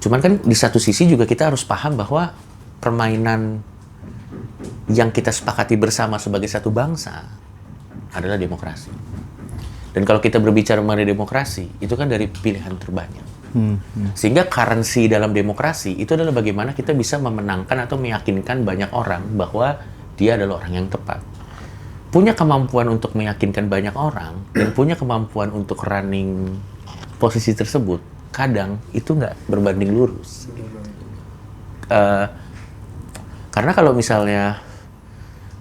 Cuman kan di satu sisi juga kita harus paham bahwa permainan yang kita sepakati bersama sebagai satu bangsa adalah demokrasi. Dan kalau kita berbicara mengenai demokrasi, itu kan dari pilihan terbanyak. Sehingga currency dalam demokrasi itu adalah bagaimana kita bisa memenangkan atau meyakinkan banyak orang bahwa dia adalah orang yang tepat. Punya kemampuan untuk meyakinkan banyak orang dan punya kemampuan untuk running posisi tersebut, kadang itu nggak berbanding lurus. Karena kalau misalnya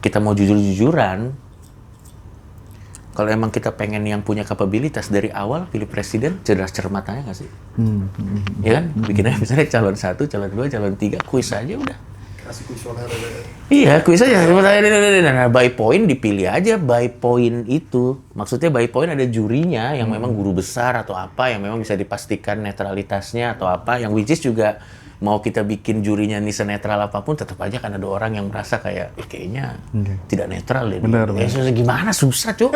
kita mau jujur-jujuran, kalau emang kita pengen yang punya kapabilitas dari awal pilih presiden, cerdas-cermatanya nggak sih? Ya kan? Bikinnya misalnya calon 1, calon 2, calon 3, kuis aja udah. Kasih kuesioner aja. Iya, kuis aja. Nah, by point dipilih aja by point itu. Maksudnya by point ada jurinya yang memang guru besar atau apa, yang memang bisa dipastikan netralitasnya atau apa, yang which is juga mau kita bikin jurinya nih senetral apapun, tetap aja kan ada orang yang merasa kayak, kayaknya tidak netral deh. Benar. Gimana susah, Cuk.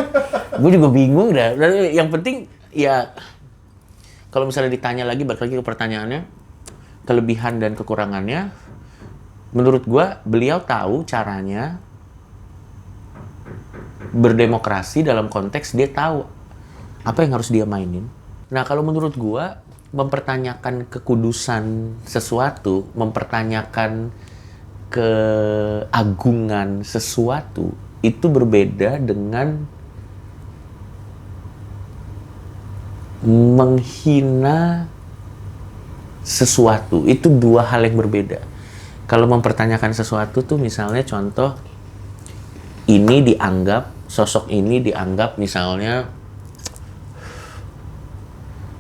Gue juga bingung dah. Yang penting ya kalau misalnya ditanya lagi, balik lagi ke pertanyaannya, kelebihan dan kekurangannya, menurut gue beliau tahu caranya berdemokrasi dalam konteks dia tahu apa yang harus dia mainin. Nah, kalau menurut gue mempertanyakan kekudusan sesuatu, mempertanyakan keagungan sesuatu, itu berbeda dengan menghina sesuatu. Itu dua hal yang berbeda. Kalau mempertanyakan sesuatu tuh misalnya contoh, sosok ini dianggap misalnya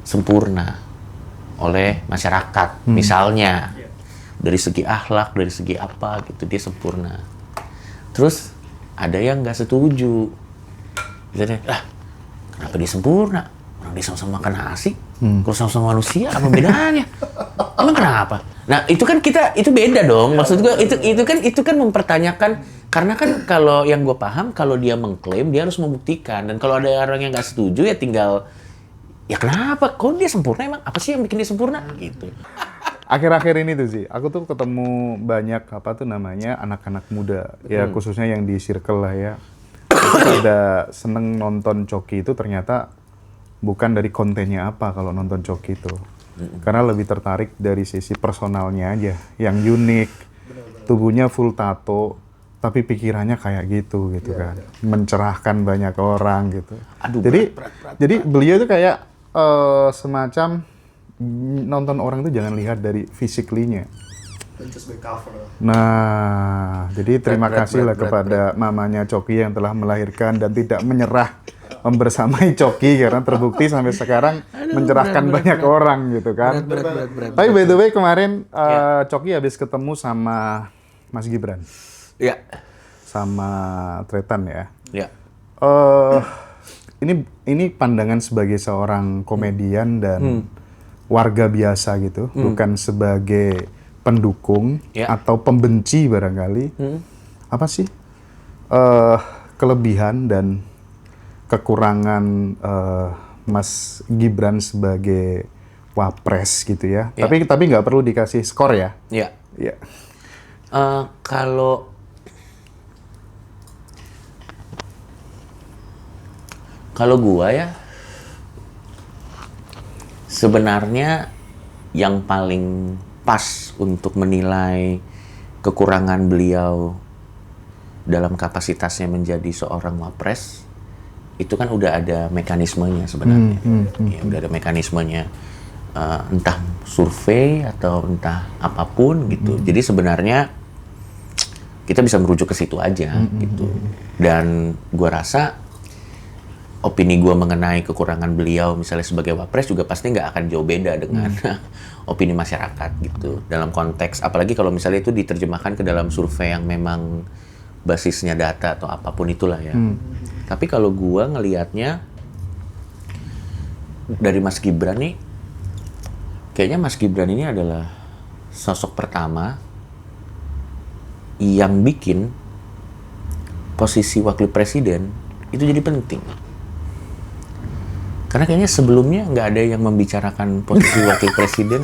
sempurna oleh masyarakat, misalnya dari segi akhlak, dari segi apa gitu dia sempurna. Terus ada yang nggak setuju, misalnya, kenapa dia sempurna? Orang dia sama-sama makan nasi, kalau sama-sama manusia apa bedanya? Emang kenapa? Nah itu kan itu beda dong. Maksud gue itu kan mempertanyakan, karena kan kalau yang gue paham kalau dia mengklaim dia harus membuktikan, dan kalau ada orang yang nggak setuju ya tinggal ya kenapa? Kok dia sempurna emang? Apa sih yang bikin dia sempurna? Gitu. Akhir-akhir ini tuh sih, aku tuh ketemu banyak anak-anak muda, ya khususnya yang di circle lah ya. Ada seneng nonton Coki itu ternyata bukan dari kontennya apa kalau nonton Coki itu. Karena lebih tertarik dari sisi personalnya aja, yang unik. Tubuhnya full tato, tapi pikirannya kayak gitu kan. Mencerahkan banyak orang gitu. Aduh, berat. Jadi beliau tuh kayak semacam nonton orang tuh jangan lihat dari physically-nya. Just by cover. Nah, jadi terima kasih lah kepada mamanya Coki yang telah melahirkan dan tidak menyerah membersamai Coki, karena terbukti sampai sekarang mencerahkan banyak orang gitu kan. Berat. Tapi by the way kemarin Coki habis ketemu sama Mas Gibran. Iya. Sama Tretan ya. Iya. Ini pandangan sebagai seorang komedian dan warga biasa gitu, bukan sebagai pendukung atau pembenci barangkali. Apa sih kelebihan dan kekurangan Mas Gibran sebagai wapres gitu ya? Tapi nggak perlu dikasih skor ya? Iya. Iya. Kalau gua ya, sebenarnya yang paling pas untuk menilai kekurangan beliau dalam kapasitasnya menjadi seorang wapres, itu kan udah ada mekanismenya sebenarnya. Ya, udah ada mekanismenya, entah survei atau entah apapun gitu. Jadi sebenarnya kita bisa merujuk ke situ aja gitu. Dan gua rasa opini gue mengenai kekurangan beliau misalnya sebagai wapres juga pasti nggak akan jauh beda dengan opini masyarakat gitu. Dalam konteks, apalagi kalau misalnya itu diterjemahkan ke dalam survei yang memang basisnya data atau apapun itulah ya. Tapi kalau gue ngelihatnya dari Mas Gibran nih, kayaknya Mas Gibran ini adalah sosok pertama yang bikin posisi wakil presiden itu jadi penting. Karena kayaknya sebelumnya nggak ada yang membicarakan posisi wakil presiden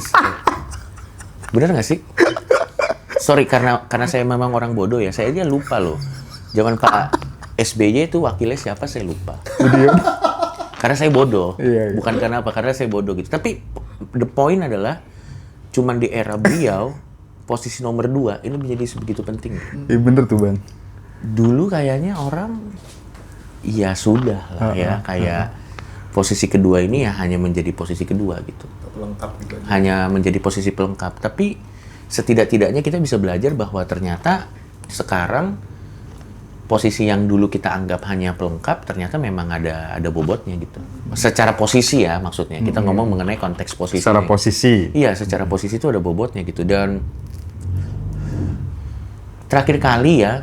Bener nggak sih? Sorry, karena saya memang orang bodoh ya. Saya aja lupa loh. Zaman Pak SBY itu wakilnya siapa saya lupa. Karena saya bodoh. Iya. Bukan karena apa, karena saya bodoh gitu. Tapi the point adalah, cuman di era beliau, posisi nomor 2 ini menjadi sebegitu penting. Iya bener tuh Bang. Dulu kayaknya orang, ya sudah lah ya, kayak posisi kedua ini ya hanya menjadi posisi kedua gitu. Lengkap gitu. Hanya menjadi posisi pelengkap. Tapi setidak-tidaknya kita bisa belajar bahwa ternyata sekarang posisi yang dulu kita anggap hanya pelengkap, ternyata memang ada bobotnya gitu. Secara posisi ya maksudnya. Kita ngomong mengenai konteks posisi. Secara posisi. Iya, secara posisi itu ada bobotnya gitu. Dan terakhir kali ya,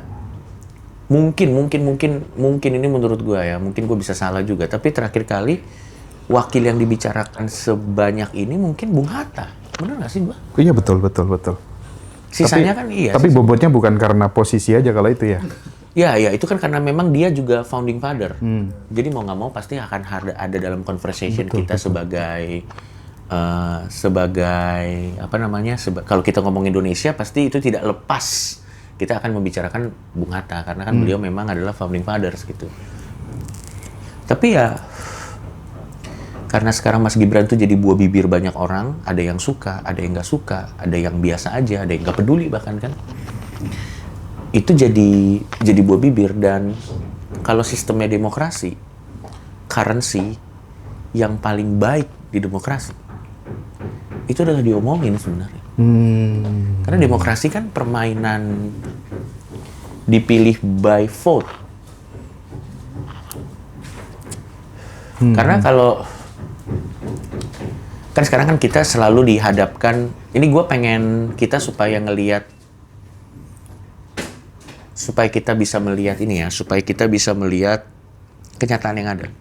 mungkin ini menurut gua ya, mungkin gua bisa salah juga, tapi terakhir kali wakil yang dibicarakan sebanyak ini mungkin Bung Hatta. Benar nggak sih gua? Iya betul. Sisanya kan iya. Tapi bobotnya bukan karena posisi aja kalau itu ya. Ya, itu kan karena memang dia juga founding father. Jadi mau nggak mau pasti akan ada dalam conversation kita sebagai apa namanya? Kalau kita ngomong Indonesia pasti itu tidak lepas kita akan membicarakan Bung Hatta karena kan beliau memang adalah founding fathers gitu. Tapi ya karena sekarang Mas Gibran tuh jadi buah bibir banyak orang, ada yang suka, ada yang nggak suka, ada yang biasa aja, ada yang nggak peduli bahkan kan. Itu jadi buah bibir. Dan kalau sistemnya demokrasi, currency yang paling baik di demokrasi itu adalah diomongin sebenarnya. Karena demokrasi kan permainan dipilih by vote. Karena kalau kan sekarang kan kita selalu dihadapkan, ini gue pengen kita supaya kita bisa melihat ini ya, supaya kita bisa melihat kenyataan yang ada.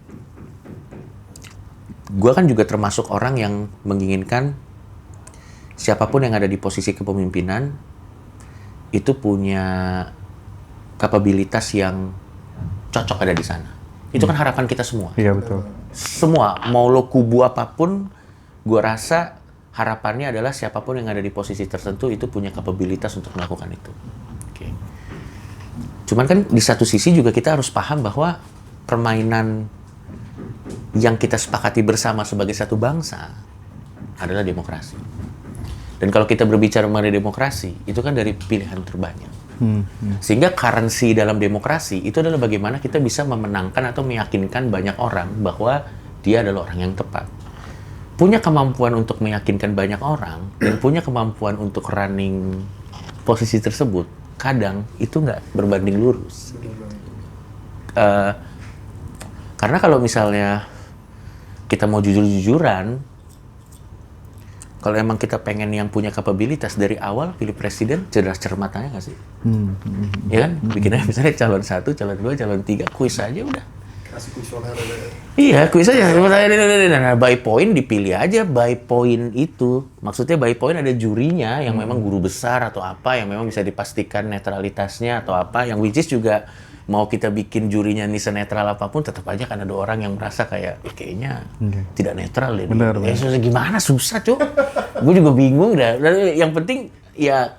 Gue kan juga termasuk orang yang menginginkan siapapun yang ada di posisi kepemimpinan itu punya kapabilitas yang cocok ada di sana. Itu kan harapan kita semua. Iya betul. Semua, mau lo kubu apapun, gue rasa harapannya adalah siapapun yang ada di posisi tertentu itu punya kapabilitas untuk melakukan itu. Oke. Cuman kan di satu sisi juga kita harus paham bahwa permainan yang kita sepakati bersama sebagai satu bangsa adalah demokrasi. Dan kalau kita berbicara mengenai demokrasi, itu kan dari pilihan terbanyak. Sehingga currency dalam demokrasi itu adalah bagaimana kita bisa memenangkan atau meyakinkan banyak orang bahwa dia adalah orang yang tepat. Punya kemampuan untuk meyakinkan banyak orang dan punya kemampuan untuk running posisi tersebut, kadang itu nggak berbanding lurus. Karena kalau misalnya kita mau jujur-jujuran, kalau emang kita pengen yang punya kapabilitas dari awal pilih presiden, cerdas-cermatanya nggak sih? Ya kan? Bikinnya misalnya calon 1, calon 2, calon 3, kuis aja udah. Kasih kuesioner aja. Iya, kuis aja. Nah, by point dipilih aja by point itu. Maksudnya by point ada jurinya yang memang guru besar atau apa, yang memang bisa dipastikan netralitasnya atau apa, yang which is juga mau kita bikin jurinya nih senetral apapun, tetap aja kan ada orang yang merasa kayak kayaknya tidak netral deh. Benar. Gimana susah, Cuk. Gue juga bingung dah. Yang penting ya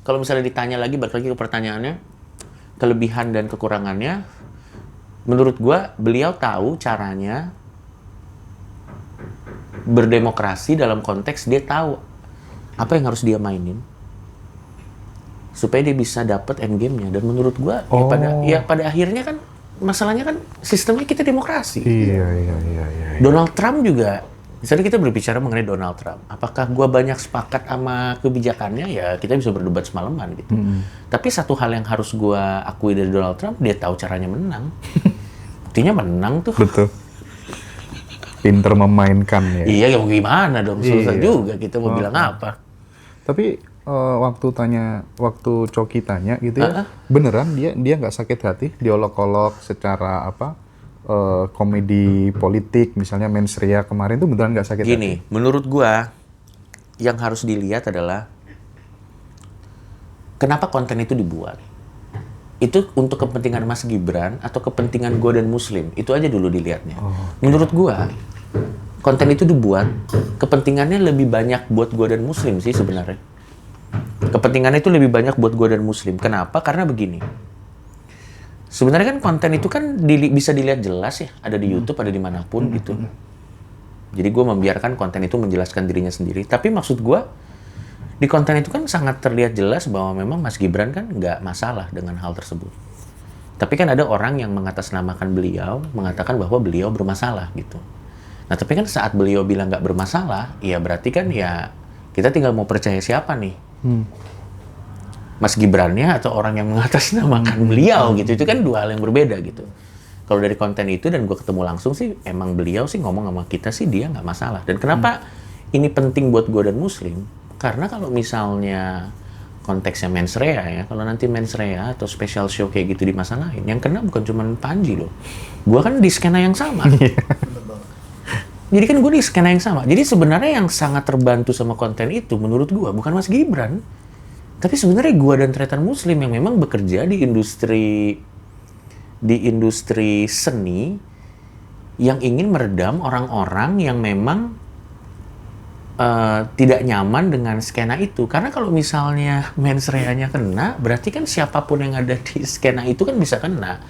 kalau misalnya ditanya lagi, balik lagi ke pertanyaannya, kelebihan dan kekurangannya, menurut gue beliau tahu caranya berdemokrasi dalam konteks dia tahu apa yang harus dia mainin supaya dia bisa dapat end game-nya. Dan menurut gua pada akhirnya kan masalahnya kan sistemnya kita demokrasi. Iya. Donald Trump juga, misalnya kita berbicara mengenai Donald Trump, apakah gua banyak sepakat sama kebijakannya? Ya kita bisa berdebat semalaman gitu. Tapi satu hal yang harus gua akui dari Donald Trump, dia tahu caranya menang. Buktinya menang tuh. Betul. Pinter memainkan ya. Iya, ya gimana dong, susah juga kita mau bilang apa. Tapi waktu Coki tanya gitu ya, beneran dia nggak sakit hati, diolok-olok secara komedi politik, misalnya Mens Rea kemarin tuh beneran nggak sakit hati? Gini, menurut gua yang harus dilihat adalah kenapa konten itu dibuat. Itu untuk kepentingan Mas Gibran atau kepentingan gua dan Muslim, itu aja dulu dilihatnya. Menurut gua, konten itu dibuat, kepentingannya lebih banyak buat gue dan Muslim sih sebenarnya. Kepentingannya itu lebih banyak buat gue dan Muslim. Kenapa? Karena begini. Sebenarnya kan konten itu kan bisa dilihat jelas ya, ada di YouTube, ada dimanapun gitu. Jadi gue membiarkan konten itu menjelaskan dirinya sendiri. Tapi maksud gue, di konten itu kan sangat terlihat jelas bahwa memang Mas Gibran kan nggak masalah dengan hal tersebut. Tapi kan ada orang yang mengatasnamakan beliau, mengatakan bahwa beliau bermasalah gitu. Nah tapi kan saat beliau bilang nggak bermasalah, ya berarti kan ya kita tinggal mau percaya siapa nih. Mas Gibrannya atau orang yang mengatasnamakan beliau gitu. Itu kan dua hal yang berbeda gitu. Kalau dari konten itu dan gue ketemu langsung sih, emang beliau sih ngomong sama kita sih dia nggak masalah. Dan kenapa ini penting buat gue dan Muslim? Karena kalau misalnya konteksnya mens rea ya, kalau nanti mens rea atau special show kayak gitu dimasalahin, yang kena bukan cuma Panji loh. Gue kan di skena yang sama. Jadi kan gue di skena yang sama. Jadi sebenarnya yang sangat terbantu sama konten itu menurut gue bukan Mas Gibran. Tapi sebenarnya gue dan Tretan Muslim yang memang bekerja di industri seni yang ingin meredam orang-orang yang memang tidak nyaman dengan skena itu. Karena kalau misalnya mens rea-nya kena, berarti kan siapapun yang ada di skena itu kan bisa kena.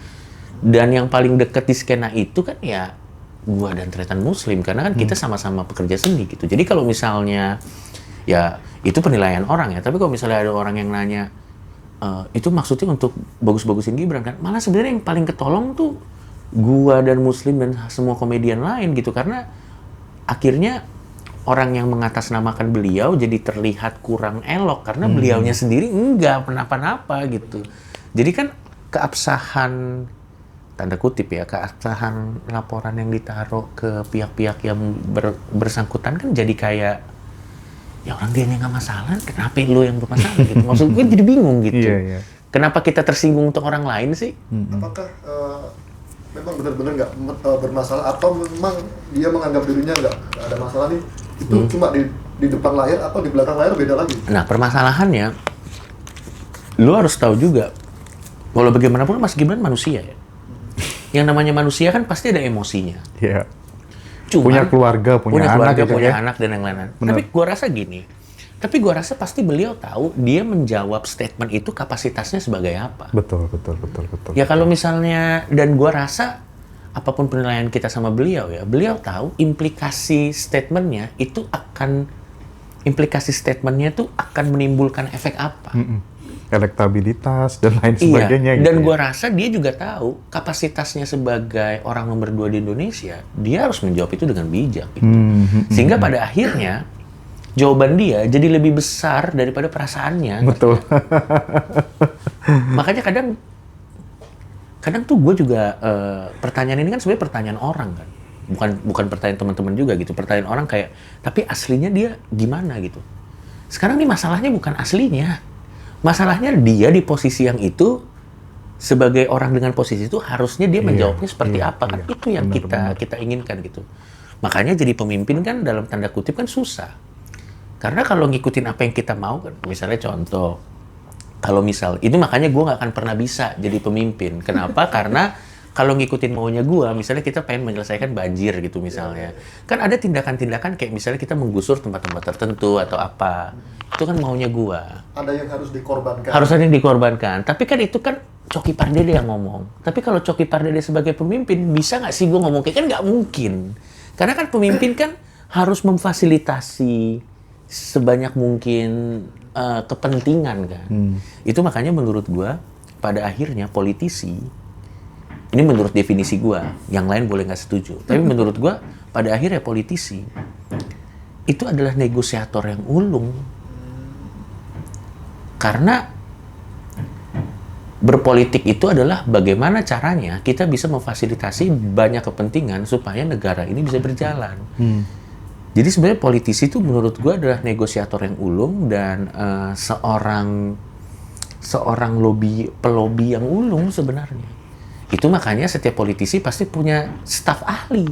Dan yang paling dekat di skena itu kan ya gua dan Tretan Muslim. Karena kan kita sama-sama pekerja seni gitu. Jadi kalau misalnya, ya itu penilaian orang ya. Tapi kalau misalnya ada orang yang nanya, itu maksudnya untuk bagus-bagusin Gibran kan? Malah sebenarnya yang paling ketolong tuh gua dan Muslim dan semua komedian lain gitu. Karena akhirnya orang yang mengatasnamakan beliau jadi terlihat kurang elok karena beliaunya sendiri enggak kenapa-napa gitu. Jadi kan keabsahan tanda kutip ya, keabsahan laporan yang ditaruh ke pihak-pihak yang bersangkutan kan jadi kayak ya orang dia nggak masalah, kenapa lu yang bermasalah gitu. Maksud gue jadi bingung gitu. Iya. Kenapa kita tersinggung untuk orang lain sih? Apakah memang benar-benar nggak bermasalah atau memang dia menganggap dirinya nggak ada masalah nih? Itu cuma di depan layar atau di belakang layar beda lagi? Nah permasalahannya, lu harus tahu juga, walau bagaimanapun Mas Gibran manusia ya. Yang namanya manusia kan pasti ada emosinya. Iya. Cuman, Punya keluarga, punya anak gitu punya ya. anak dan yang lain-lain. Tapi gua rasa gini, pasti beliau tahu dia menjawab statement itu kapasitasnya sebagai apa. Betul. Ya kalau misalnya, dan gua rasa apapun penilaian kita sama beliau ya, beliau tahu implikasi statementnya itu akan menimbulkan efek apa. Elektabilitas dan lain sebagainya. Dan gitu gua rasa dia juga tahu kapasitasnya sebagai orang nomor 2 di Indonesia, dia harus menjawab itu dengan bijak. Gitu. Sehingga pada akhirnya jawaban dia jadi lebih besar daripada perasaannya. Betul. Makanya kadang tuh gue juga pertanyaan ini kan sebenarnya pertanyaan orang kan, bukan pertanyaan teman-teman juga gitu, pertanyaan orang kayak tapi aslinya dia gimana gitu. Sekarang nih masalahnya bukan aslinya, masalahnya dia di posisi yang itu sebagai orang dengan posisi itu harusnya dia menjawabnya seperti apa kan, itu yang kita inginkan gitu. Makanya jadi pemimpin kan dalam tanda kutip kan susah, karena kalau ngikutin apa yang kita mau kan, misalnya contoh. Kalau misal, itu makanya gue nggak akan pernah bisa jadi pemimpin. Kenapa? Karena kalau ngikutin maunya gue, misalnya kita pengen menyelesaikan banjir gitu misalnya. Kan ada tindakan-tindakan kayak misalnya kita menggusur tempat-tempat tertentu atau apa. Itu kan maunya gue. Ada yang harus dikorbankan. Harus ada yang dikorbankan. Tapi kan itu kan Coki Pardede yang ngomong. Tapi kalau Coki Pardede sebagai pemimpin, bisa nggak sih gue ngomong kayak kan nggak mungkin. Karena kan pemimpin kan harus memfasilitasi sebanyak mungkin kepentingan kan. Itu makanya menurut gua pada akhirnya politisi, ini menurut definisi gua, yang lain boleh nggak setuju, tapi menurut gua pada akhirnya politisi itu adalah negosiator yang ulung. Karena berpolitik itu adalah bagaimana caranya kita bisa memfasilitasi banyak kepentingan supaya negara ini bisa berjalan. Jadi sebenarnya politisi itu menurut gue adalah negosiator yang ulung dan seorang pelobi yang ulung sebenarnya. Itu makanya setiap politisi pasti punya staf ahli.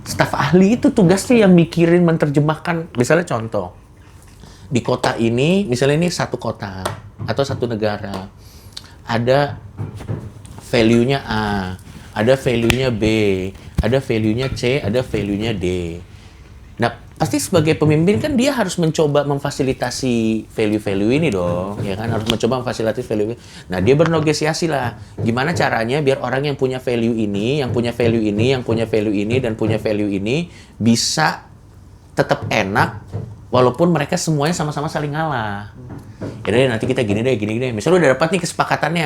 Staf ahli itu tugasnya yang mikirin, menerjemahkan. Misalnya contoh, di kota ini, misalnya ini satu kota atau satu negara, ada value-nya A, ada value-nya B, ada value-nya C, ada value-nya D. pasti sebagai pemimpin kan dia harus mencoba memfasilitasi value-value ini dong, ya kan, harus mencoba memfasilitasi value. Nah, dia bernegosiasi lah, gimana caranya biar orang yang punya value ini, yang punya value ini, yang punya value ini, dan punya value ini bisa tetap enak, walaupun mereka semuanya sama-sama saling ngalah. Ya deh, nanti kita gini deh. Misalnya udah dapat nih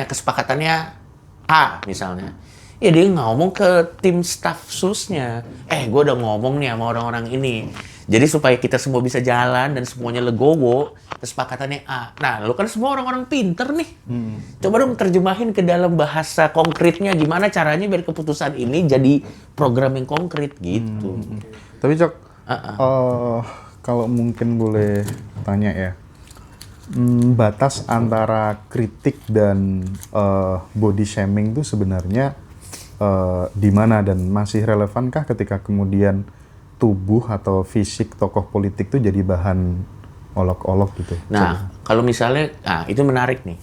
kesepakatannya A misalnya. Ya dia ngomong ke tim staff susnya. Gue udah ngomong nih sama orang-orang ini. Jadi supaya kita semua bisa jalan dan semuanya legowo, kesepakatannya A. Nah, lu kan semua orang-orang pinter nih. Coba dong terjemahin ke dalam bahasa konkretnya gimana caranya biar keputusan ini jadi program yang konkret gitu. Tapi Cok, kalau mungkin boleh tanya ya, batas antara kritik dan body shaming itu sebenarnya di mana dan masih relevankah ketika kemudian tubuh atau fisik tokoh politik itu jadi bahan olok-olok gitu? Nah, kalau misalnya, itu menarik nih.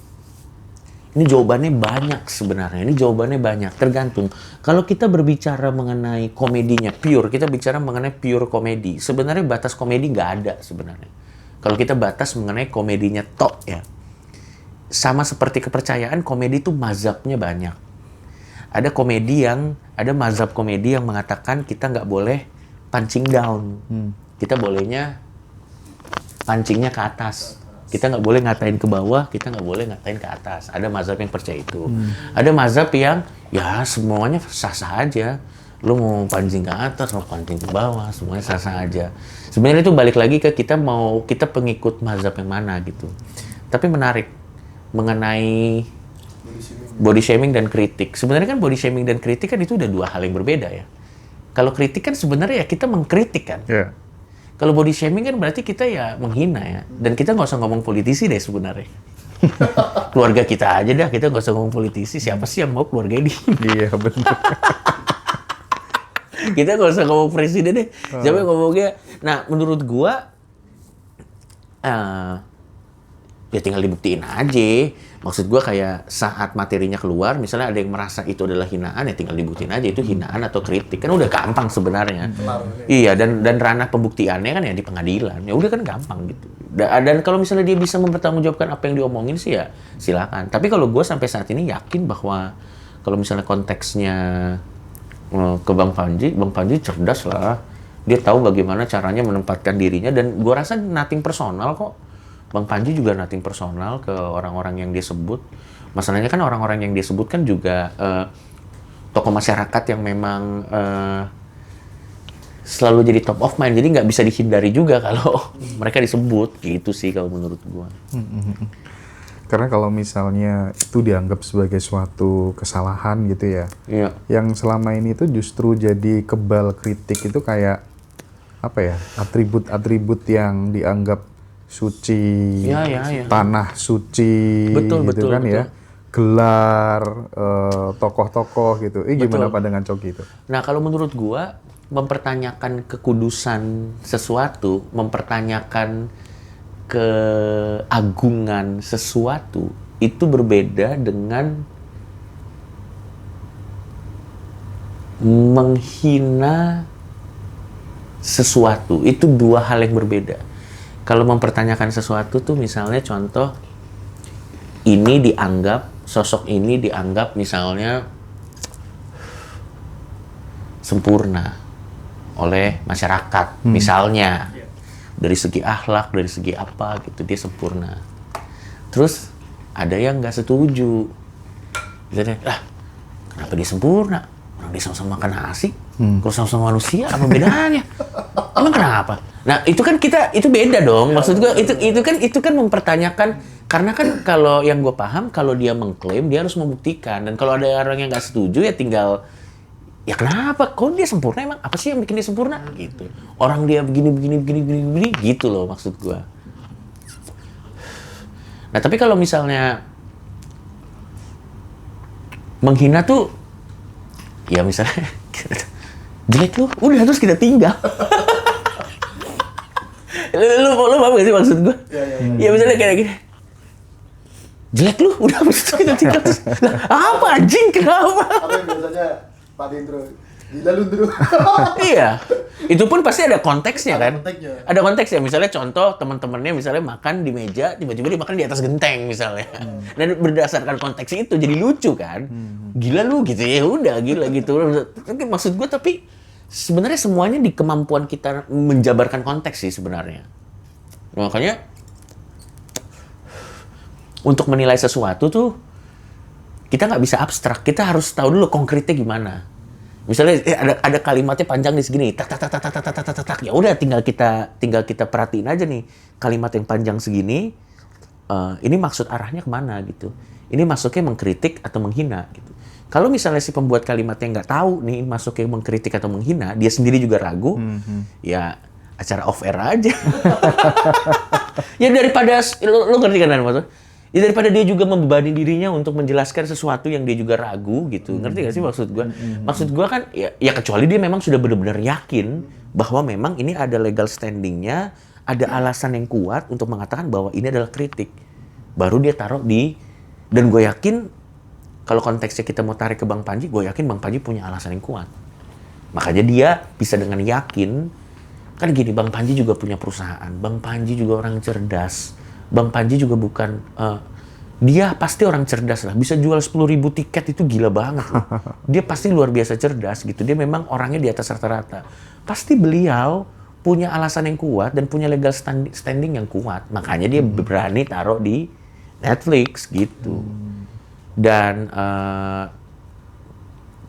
Ini jawabannya banyak sebenarnya. Ini jawabannya banyak, tergantung. Kalau kita berbicara mengenai komedinya pure, kita bicara mengenai pure komedi. Sebenarnya batas komedi nggak ada sebenarnya. Kalau kita batas mengenai komedinya tok ya. Sama seperti kepercayaan, komedi itu mazhabnya banyak. Ada mazhab komedi yang mengatakan kita nggak boleh punching down. Kita bolehnya pancingnya ke atas. Kita nggak boleh ngatain ke bawah, kita nggak boleh ngatain ke atas. Ada mazhab yang percaya itu. Ada mazhab yang ya semuanya sah-sah aja. Lu mau pancing ke atas, mau pancing ke bawah, semuanya sah-sah aja. Sebenarnya itu balik lagi ke kita pengikut mazhab yang mana gitu. Tapi menarik mengenai body shaming dan kritik. Sebenarnya kan body shaming dan kritik kan itu udah dua hal yang berbeda ya. Kalau kritik kan sebenarnya ya kita mengkritik kan. Yeah. Kalau body shaming kan berarti kita ya menghina ya. Dan kita nggak usah ngomong politisi deh sebenarnya. Keluarga kita aja dah, kita nggak usah ngomong politisi. Siapa sih yang mau keluarga ini? Iya benar. Kita nggak usah ngomong presiden deh. Siapa yang ngomongnya? Nah, menurut gua ya tinggal dibuktiin aja. Maksud gue kayak saat materinya keluar, misalnya ada yang merasa itu adalah hinaan, ya tinggal dibuktiin aja itu hinaan atau kritik. Kan udah gampang sebenarnya. Iya, dan ranah pembuktiannya kan ya di pengadilan. Ya udah kan gampang gitu. Dan kalau misalnya dia bisa mempertanggungjawabkan apa yang diomongin sih ya silakan. Tapi kalau gue sampai saat ini yakin bahwa kalau misalnya konteksnya ke Bang Panji cerdas lah. Dia tahu bagaimana caranya menempatkan dirinya dan gue rasa nothing personal kok. Bang Panji juga nothing personal ke orang-orang yang dia sebut. Masalahnya kan orang-orang yang dia sebut kan juga tokoh masyarakat yang memang selalu jadi top of mind. Jadi nggak bisa dihindari juga kalau mereka disebut. Gitu sih kalau menurut gua. Karena kalau misalnya itu dianggap sebagai suatu kesalahan gitu ya. Iya. Yang selama ini itu justru jadi kebal kritik itu kayak apa ya? Atribut-atribut yang dianggap suci, tanah suci, betul, gitu kan ya, gelar, tokoh-tokoh gitu. Gimana pandangan Coki itu? Nah kalau menurut gua mempertanyakan kekudusan sesuatu, mempertanyakan keagungan sesuatu itu berbeda dengan menghina sesuatu. Itu dua hal yang berbeda. Kalau mempertanyakan sesuatu tuh misalnya contoh sosok ini dianggap misalnya sempurna oleh masyarakat, misalnya dari segi akhlak, dari segi apa gitu dia sempurna. Terus ada yang nggak setuju, misalnya, kenapa dia sempurna? Orang dia sama-sama makan nasi, kalau sama-sama manusia apa bedanya? Emang kenapa? Nah itu kan itu beda dong. Maksud gue itu kan mempertanyakan karena kan kalau yang gue paham kalau dia mengklaim dia harus membuktikan dan kalau ada orang yang nggak setuju ya tinggal ya kenapa? Kok dia sempurna emang apa sih yang bikin dia sempurna gitu? Orang dia begini gitu loh maksud gue. Nah tapi kalau misalnya menghina tuh ya misalnya jelek lu, udah terus kita tinggal. Lu paham gak sih maksud gue? Ya misalnya kayak gini. Jelek lu, udah terus kita tinggal terus. Apa anjing, kenapa? Apa yang biasanya Pak Dindro Gila lu dulu. Iya. Itu pun pasti ada konteksnya kan? konteksnya. Ada konteksnya. Misalnya contoh teman-temannya misalnya makan di meja, tiba-tiba dia makan di atas genteng misalnya. Dan berdasarkan konteks itu jadi lucu kan? Gila lu gitu ya udah gila gitu. Maksud gue tapi sebenarnya semuanya di kemampuan kita menjabarkan konteks sih sebenarnya. Makanya untuk menilai sesuatu tuh kita nggak bisa abstrak. Kita harus tahu dulu konkretnya gimana. Misalnya ada kalimatnya panjang di segini, tak tak tak tak tak tak tak tak tak. Ya udah tinggal kita perhatiin aja nih kalimat yang panjang segini. Ini maksud arahnya kemana gitu. Ini masuknya mengkritik atau menghina gitu. Kalau misalnya si pembuat kalimatnya nggak tahu nih masuknya mengkritik atau menghina, dia sendiri juga ragu, ya acara off air aja. Ya daripada lo ngerti kan maksud? Ya daripada dia juga membebani dirinya untuk menjelaskan sesuatu yang dia juga ragu gitu. Ngerti gak sih maksud gue? Maksud gue kan ya kecuali dia memang sudah benar-benar yakin bahwa memang ini ada legal standingnya, ada alasan yang kuat untuk mengatakan bahwa ini adalah kritik. Baru dia taruh di, dan gue yakin kalau konteksnya kita mau tarik ke Bang Panji, gue yakin Bang Panji punya alasan yang kuat. Makanya dia bisa dengan yakin, kan gini, Bang Panji juga punya perusahaan, Bang Panji juga orang cerdas. Bang Panji juga bukan, dia pasti orang cerdas lah, bisa jual 10.000 tiket itu gila banget loh. Dia pasti luar biasa cerdas gitu, dia memang orangnya di atas rata-rata. Pasti beliau punya alasan yang kuat dan punya legal standing yang kuat, makanya dia berani taruh di Netflix gitu. Dan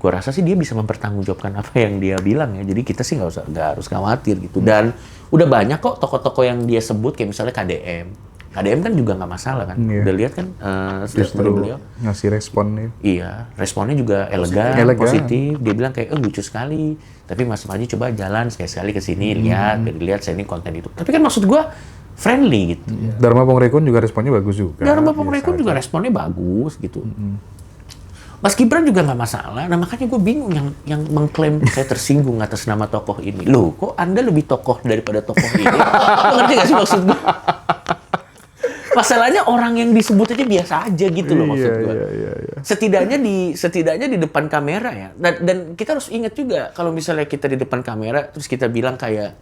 gue rasa sih dia bisa mempertanggungjawabkan apa yang dia bilang ya, jadi kita sih nggak harus khawatir gitu. Dan udah banyak kok tokoh-tokoh yang dia sebut, kayak misalnya KDM kan juga nggak masalah kan. Iya. Udah lihat kan statement beliau. Ngasih respon nih. Iya, responnya juga elegan, positif. Dia bilang kayak, lucu sekali. Tapi Mas Panji coba jalan sekali-sekali ke sini, lihat saya ini konten itu. Tapi kan maksud gua friendly gitu. Dharma Pongrekun juga responnya bagus juga. Dharma Pongrekun juga responnya bagus gitu. Mas Gibran juga nggak masalah. Nah makanya gue bingung yang mengklaim saya tersinggung atas nama tokoh ini. Loh, kok Anda lebih tokoh daripada tokoh ini? Lo ngerti nggak sih maksud gue? Masalahnya orang yang disebut aja biasa aja gitu loh maksud gue. Iya. Setidaknya di depan kamera ya. Dan kita harus ingat juga kalau misalnya kita di depan kamera terus kita bilang kayak,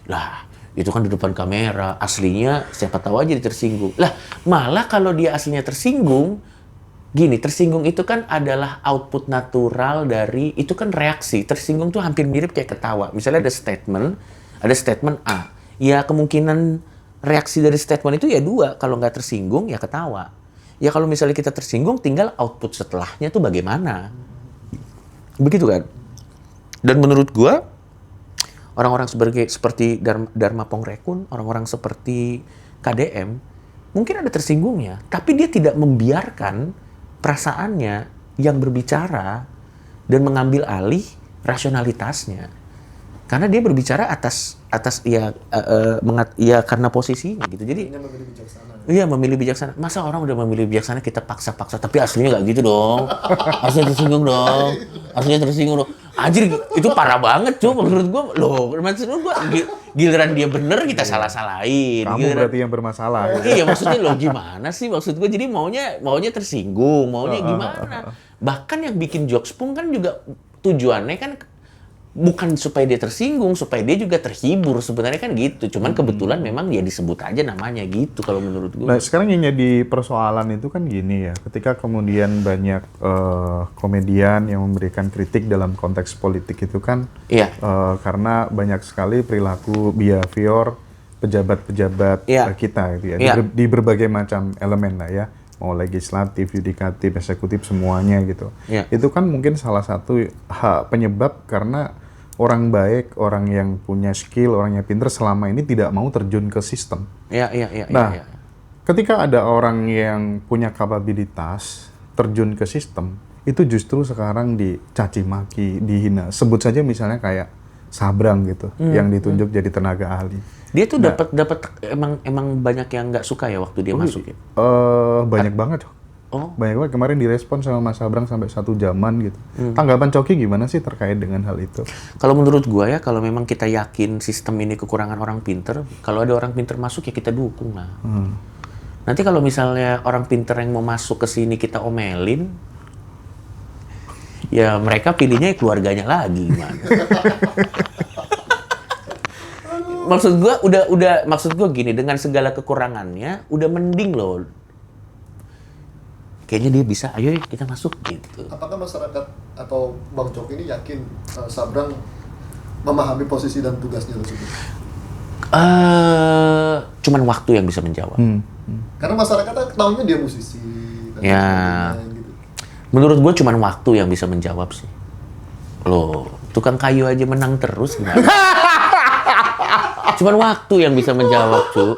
lah itu kan di depan kamera, aslinya siapa tahu aja dia tersinggung. Lah malah kalau dia aslinya tersinggung, gini, tersinggung itu kan adalah output natural dari, itu kan reaksi. Tersinggung tuh hampir mirip kayak ketawa. Misalnya ada statement A. Ya kemungkinan reaksi dari statement itu ya dua. Kalau nggak tersinggung ya ketawa. Ya kalau misalnya kita tersinggung tinggal output setelahnya tuh bagaimana. Begitu kan? Dan menurut gua orang-orang seperti Dharma Pongrekun, orang-orang seperti KDM mungkin ada tersinggungnya, tapi dia tidak membiarkan perasaannya yang berbicara dan mengambil alih rasionalitasnya. Karena dia berbicara atas karena posisinya gitu. Jadi memilih bijaksana. Iya, memilih bijaksana. Masa orang udah memilih bijaksana kita paksa-paksa, tapi aslinya nggak gitu dong. Aslinya tersinggung dong. Anjir, itu parah banget cuy menurut gua. Loh, maksud gua giliran dia bener kita salah-salahin. Kamu berarti yang bermasalah. Iya, maksudnya lo gimana sih? Maksud gua jadi maunya tersinggung, maunya gimana? Bahkan yang bikin jokes pun kan juga tujuannya kan bukan supaya dia tersinggung, supaya dia juga terhibur sebenarnya kan gitu. Cuman kebetulan memang dia disebut aja namanya gitu kalau menurut gue. Nah sekarang yang jadi persoalan itu kan gini ya, ketika kemudian banyak komedian yang memberikan kritik dalam konteks politik itu kan, Iya. Karena banyak sekali perilaku behavior pejabat-pejabat kita gitu ya, di berbagai macam elemen lah ya. Mau legislatif, yudikatif, eksekutif, semuanya gitu. Itu kan mungkin salah satu penyebab karena orang baik, orang yang punya skill, orang yang pinter selama ini tidak mau terjun ke sistem. Nah, ketika ada orang yang punya kapabilitas terjun ke sistem, itu justru sekarang dicaci maki, dihina. Sebut saja misalnya kayak Sabrang gitu, yang ditunjuk jadi tenaga ahli. Dia tuh dapat emang banyak yang nggak suka ya waktu dia masuk ya? Banyak banget. Banyak banget. Kemarin direspon sama Mas Sabrang sampai 1 jaman gitu. Tanggapan Coki gimana sih terkait dengan hal itu? Kalau menurut gua ya, kalau memang kita yakin sistem ini kekurangan orang pinter, kalau ada orang pinter masuk ya kita dukung lah. Nanti kalau misalnya orang pinter yang mau masuk ke sini kita omelin, Ya mereka pilihnya keluarganya lagi gimana. Maksud gua gini, dengan segala kekurangannya udah mending loh. Kayaknya dia bisa, ayo kita masuk gitu. Apakah masyarakat atau Bang Coki ini yakin Sabrang memahami posisi dan tugasnya tersebut? Cuman waktu yang bisa menjawab. Karena masyarakat tahunya dia musisi. Dan Ya. sebagainya, gitu. Menurut gue cuman waktu yang bisa menjawab sih. Loh, tukang kayu aja menang terus gimana? Cuman waktu yang bisa menjawab, cu.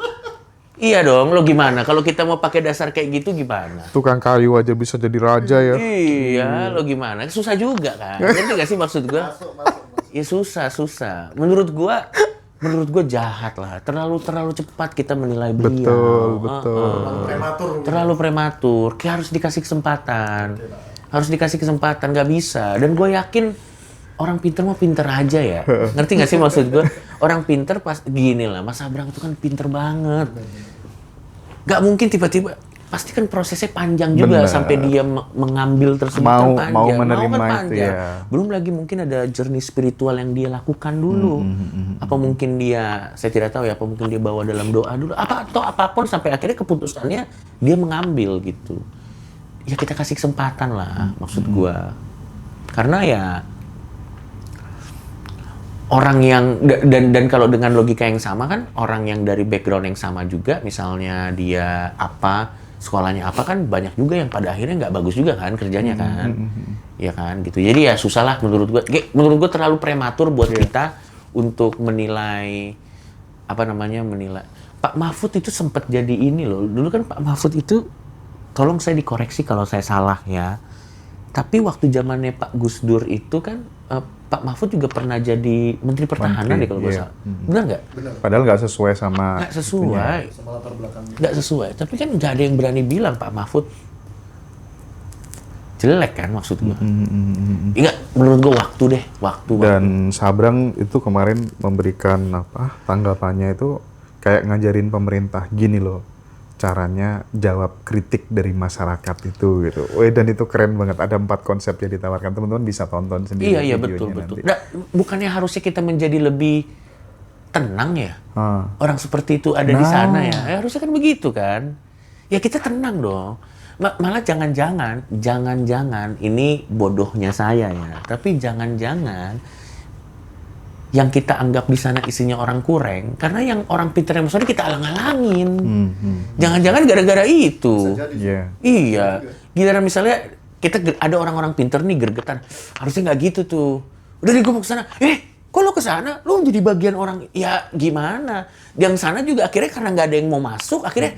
Iya dong, lo gimana? Kalau kita mau pakai dasar kayak gitu gimana? Tukang kayu aja bisa jadi raja ya. Iya, lo gimana? Susah juga kan? Ngerti gak sih maksud gue? Masuk. Ya susah. Menurut gue jahat lah. Terlalu cepat kita menilai beliau. Betul. Terlalu prematur. Kayak harus dikasih kesempatan. Nggak bisa. Dan gue yakin orang pinter mah pinter aja ya. Ngerti nggak sih maksud gue? Orang pinter pas gini lah. Mas Abrang itu kan pinter banget. Nggak mungkin tiba-tiba. Pasti kan prosesnya panjang juga Bener. sampai dia mengambil tersebut Mau- kan panjang. mau menerima kan itu, panjang. ya. Belum lagi mungkin ada journey spiritual yang dia lakukan dulu. Apa mungkin dia, saya tidak tahu ya, apa mungkin dia bawa dalam doa dulu. Atau apapun sampai akhirnya keputusannya dia mengambil gitu. Ya kita kasih kesempatan lah, maksud gua. Karena ya orang yang dan kalau dengan logika yang sama kan, orang yang dari background yang sama juga, misalnya dia sekolahnya apa kan banyak juga yang pada akhirnya nggak bagus juga kan kerjanya kan, ya kan gitu. Jadi ya susah lah menurut gua terlalu prematur buat kita untuk menilai menilai. Pak Mahfud itu sempat jadi ini loh. Dulu kan Pak Mahfud itu, tolong saya dikoreksi kalau saya salah ya. Tapi waktu zamannya Pak Gus Dur itu kan Pak Mahfud juga pernah jadi Menteri Pertahanan deh kalau nggak salah. Benar nggak? Padahal nggak sesuai sama Nggak sesuai. Sama latar belakangnya. Nggak sesuai. Tapi kan nggak ada yang berani bilang Pak Mahfud jelek kan maksud gua. Enggak, menurut gua waktu deh. Waktu. Dan Sabrang itu kemarin memberikan tanggapannya itu kayak ngajarin pemerintah gini loh caranya jawab kritik dari masyarakat itu gitu. Dan itu keren banget. Ada 4 konsep yang ditawarkan, teman-teman bisa tonton sendiri. Iya videonya betul. nanti. Nah, bukannya harusnya kita menjadi lebih tenang ya? Orang seperti itu ada di sana ya. Harusnya kan begitu kan? Ya kita tenang dong. Malah jangan-jangan ini bodohnya saya ya. Tapi jangan-jangan yang kita anggap di sana isinya orang kurang, karena yang orang pintar yang masuk kita alang-alangin. Jangan-jangan gara-gara itu. Bisa jadi. Iya. Iya. Giliran misalnya kita ada orang-orang pintar nih gergetan, harusnya nggak gitu tuh. Udah nih gue mau kesana, kok lo kesana? Lo jadi bagian orang, ya gimana? Yang sana juga akhirnya karena nggak ada yang mau masuk, akhirnya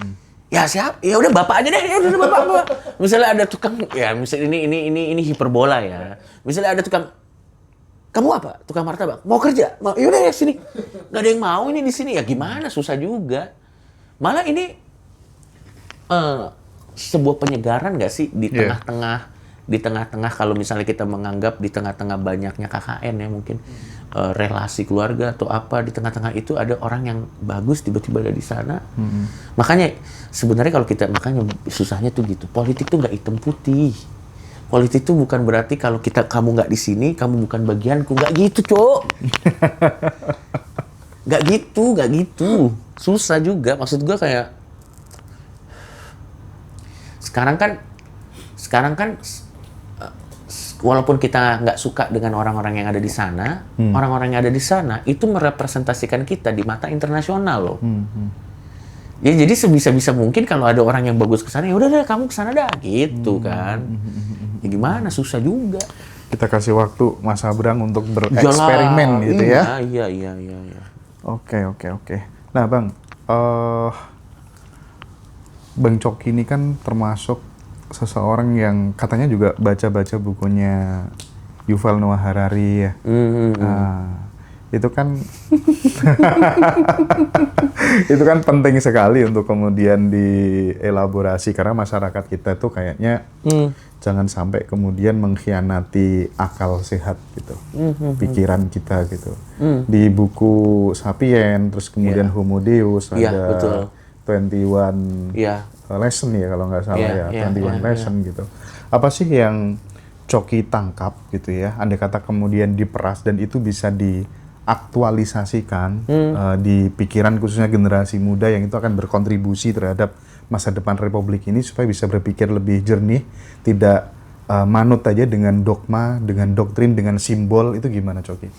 ya siap, ya udah bapak aja deh, ya udah bapak. Misalnya ada tukang, ya misalnya ini hiperbola ya. Misalnya ada tukang, kamu apa? Tukang martabak? Mau kerja? Yaudah ya sini. Nggak ada yang mau ini di sini. Ya gimana? Susah juga. Malah ini sebuah penyegaran nggak sih di tengah-tengah kalau misalnya kita menganggap di tengah-tengah banyaknya KKN ya mungkin relasi keluarga atau apa, di tengah-tengah itu ada orang yang bagus tiba-tiba ada di sana. Makanya sebenarnya makanya susahnya tuh gitu. Politik tuh nggak hitam putih. Politik itu bukan berarti kalau kamu nggak di sini, kamu bukan bagianku. Nggak gitu, Cok. Nggak gitu. Susah juga. Maksud gue kayak sekarang kan walaupun kita nggak suka dengan orang-orang yang ada di sana, orang-orang yang ada di sana itu merepresentasikan kita di mata internasional loh. Ya jadi sebisa-bisa mungkin kalau ada orang yang bagus ke sana, ya udah deh kamu ke sana dah gitu kan. Ya gimana, susah juga. Kita kasih waktu Mas Abrang untuk bereksperimen gitu ya. Iya. Oke. Nah, Bang, Bang Coki ini kan termasuk seseorang yang katanya juga baca-baca bukunya Yuval Noah Harari ya. Nah, itu kan itu kan penting sekali untuk kemudian dielaborasi karena masyarakat kita tuh kayaknya jangan sampai kemudian mengkhianati akal sehat gitu, pikiran kita gitu. Di buku Sapien, terus kemudian Homo Deus ada betul. 21 lesson ya kalau nggak salah ya, 21 lesson gitu. Apa sih yang Coki tangkap gitu ya, andai kata kemudian diperas dan itu bisa diaktualisasikan di pikiran khususnya generasi muda yang itu akan berkontribusi terhadap masa depan Republik ini supaya bisa berpikir lebih jernih, tidak manut aja dengan dogma, dengan doktrin, dengan simbol, itu gimana Coki?